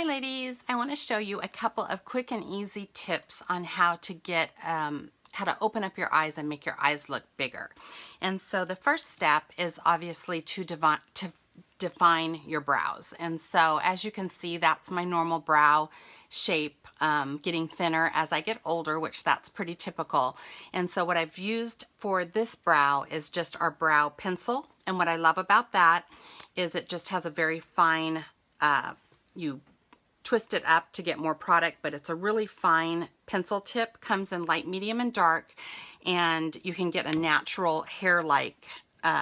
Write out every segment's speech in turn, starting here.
Hi ladies, I want to show you a couple of quick and easy tips on how to get how to open up your eyes and make your eyes look bigger. And so the first step is obviously to define your brows. And so as you can see, that's my normal brow shape, getting thinner as I get older, which that's pretty typical. And so what I've used for this brow is just our brow pencil. And what I love about that is it just has a very fine, you twist it up to get more product, but it's a really fine pencil tip, comes in light, medium, and dark, and you can get a natural hair-like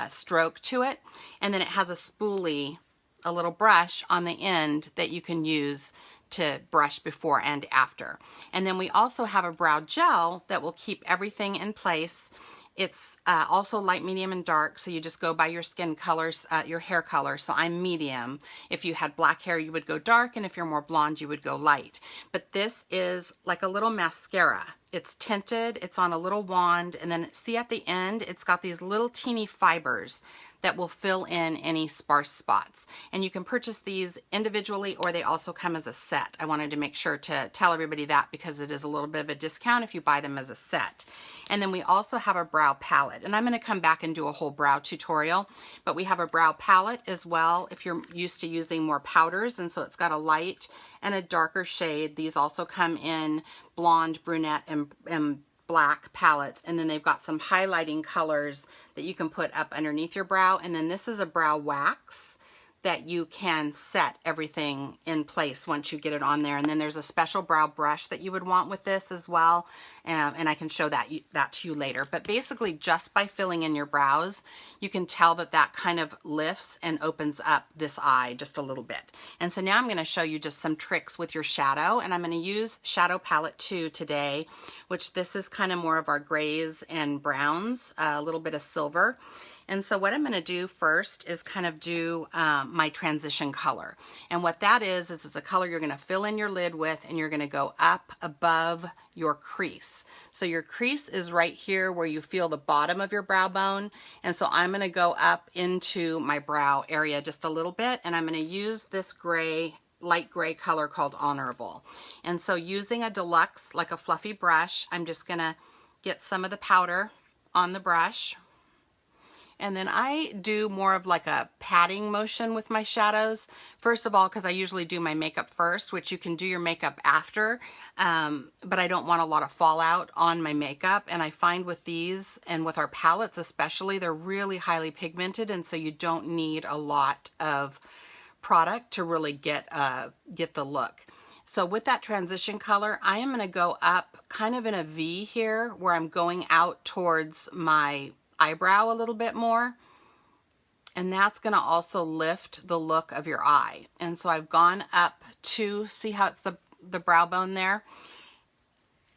stroke to it. And then it has a spoolie, a little brush on the end that you can use to brush before and after. And then we also have a brow gel that will keep everything in place. It's also light, medium, and dark, so you just go by your skin colors, your hair color. So I'm medium. If you had black hair, you would go dark, and if you're more blonde, you would go light. But this is like a little mascara. It's tinted, it's on a little wand, and then see at the end, it's got these little teeny fibers that will fill in any sparse spots. And you can purchase these individually, or they also come as a set. I wanted to make sure to tell everybody that because it is a little bit of a discount if you buy them as a set. And then we also have a brow palette, and I'm going to come back and do a whole brow tutorial, but we have a brow palette as well if you're used to using more powders. And so it's got a light and a darker shade. These also come in blonde, brunette, and black palettes, and then they've got some highlighting colors that you can put up underneath your brow. And then this is a brow wax that you can set everything in place once you get it on there. And then there's a special brow brush that you would want with this as well, and I can show that to you later. But basically, just by filling in your brows, you can tell that that kind of lifts and opens up this eye just a little bit. And so now I'm going to show you just some tricks with your shadow, and I'm going to use Shadow Palette 2 today, which this is kind of more of our grays and browns, a little bit of silver. And so what I'm going to do first is kind of do my transition color. And what that is it's a color you're going to fill in your lid with, and you're going to go up above your crease. So your crease is right here where you feel the bottom of your brow bone. And so I'm going to go up into my brow area just a little bit, and I'm going to use this gray, light gray color called Honorable. And so using a deluxe, like a fluffy brush, I'm just going to get some of the powder on the brush. And then I do more of like a patting motion with my shadows. First of all, because I usually do my makeup first, which you can do your makeup after, but I don't want a lot of fallout on my makeup. And I find with these and with our palettes especially, they're really highly pigmented, and so you don't need a lot of product to really get the look. So with that transition color, I am going to go up kind of in a V here where I'm going out towards my eyebrow a little bit more, and that's going to also lift the look of your eye. And so I've gone up to, see how it's the brow bone there,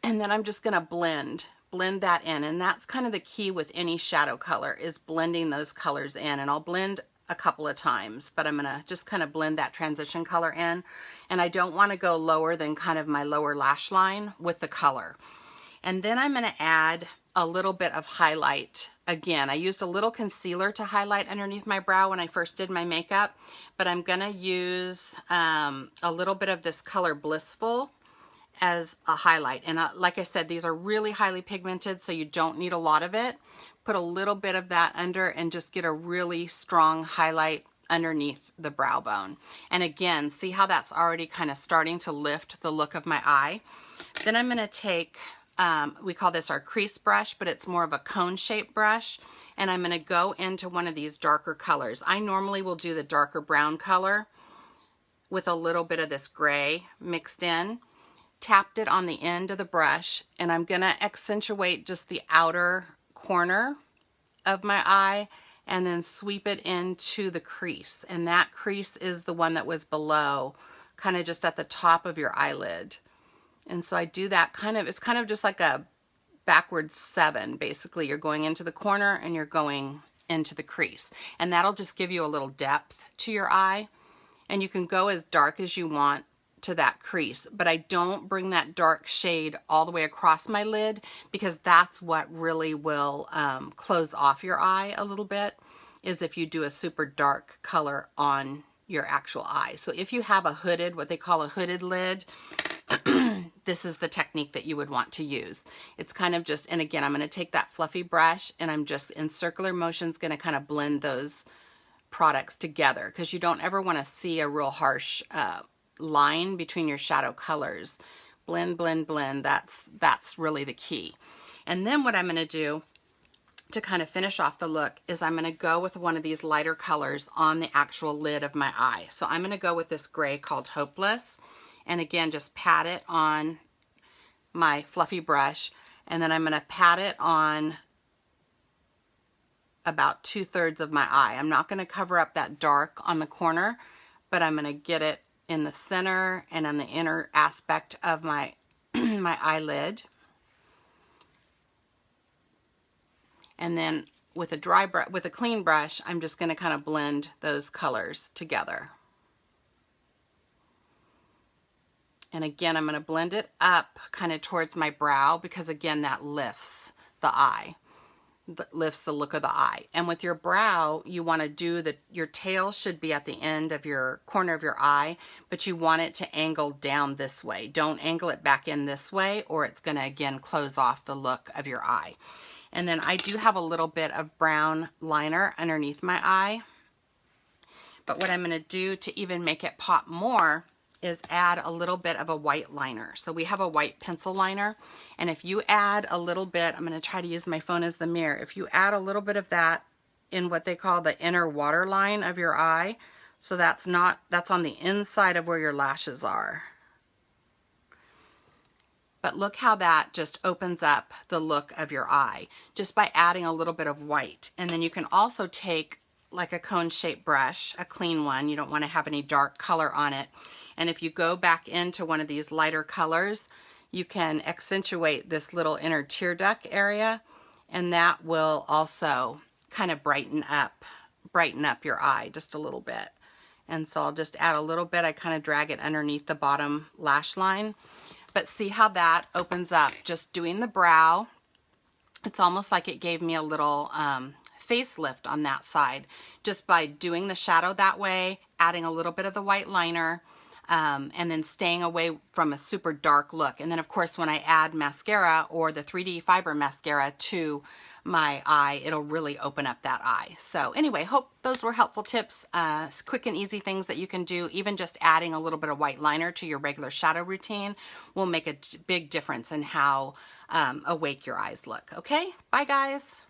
and then I'm just going to blend that in. And that's kind of the key with any shadow color, is blending those colors in. And I'll blend a couple of times, but I'm going to just kind of blend that transition color in, and I don't want to go lower than kind of my lower lash line with the color. And then I'm going to add a little bit of highlight. Again, I used a little concealer to highlight underneath my brow when I first did my makeup, but I'm going to use a little bit of this color Blissful as a highlight. And like I said, these are really highly pigmented, so you don't need a lot of it. Put a little bit of that under and just get a really strong highlight underneath the brow bone. And again, see how that's already kind of starting to lift the look of my eye. Then I'm going to take, we call this our crease brush, but it's more of a cone shaped brush. And I'm going to go into one of these darker colors. I normally will do the darker brown color with a little bit of this gray mixed in. Tapped it on the end of the brush, and I'm going to accentuate just the outer corner of my eye and then sweep it into the crease. And that crease is the one that was below, kind of just at the top of your eyelid. And so I do that kind of, it's kind of just like a backwards 7. Basically, you're going into the corner and you're going into the crease. And that'll just give you a little depth to your eye. And you can go as dark as you want to that crease, but I don't bring that dark shade all the way across my lid, because that's what really will close off your eye a little bit, is if you do a super dark color on your actual eye. So if you have a hooded, what they call a hooded lid, this is the technique that you would want to use. It's kind of just, and again, I'm going to take that fluffy brush and I'm just in circular motions going to kind of blend those products together, because you don't ever want to see a real harsh line between your shadow colors. Blend, blend, blend. That's really the key. And then what I'm going to do to kind of finish off the look is I'm going to go with one of these lighter colors on the actual lid of my eye. So I'm going to go with this gray called Hopeless. And again, just pat it on my fluffy brush, and then I'm going to pat it on about 2/3 of my eye. I'm not going to cover up that dark on the corner, but I'm going to get it in the center and on the inner aspect of my my eyelid. And then with a clean brush, I'm just going to kind of blend those colors together. And again, I'm going to blend it up kind of towards my brow, because again, that lifts the eye, lifts the look of the eye. And with your brow, you want to do your tail should be at the end of your corner of your eye, but you want it to angle down this way. Don't angle it back in this way, or it's going to again close off the look of your eye. And then I do have a little bit of brown liner underneath my eye. But what I'm going to do to even make it pop more is add a little bit of a white liner. So we have a white pencil liner, and if you add a little bit, I'm going to try to use my phone as the mirror. If you add a little bit of that in what they call the inner waterline of your eye, so that's on the inside of where your lashes are. But look how that just opens up the look of your eye just by adding a little bit of white. And then you can also take like a cone-shaped brush, a clean one. You don't want to have any dark color on it. And if you go back into one of these lighter colors, you can accentuate this little inner tear duct area, and that will also kind of brighten up your eye just a little bit. And so I'll just add a little bit. I kind of drag it underneath the bottom lash line. But see how that opens up just doing the brow. It's almost like it gave me a little facelift on that side just by doing the shadow that way, adding a little bit of the white liner, and then staying away from a super dark look. And then of course when I add mascara or the 3D fiber mascara to my eye, it'll really open up that eye. So anyway, hope those were helpful tips, quick and easy things that you can do. Even just adding a little bit of white liner to your regular shadow routine will make a big difference in how awake your eyes look. Okay, bye guys.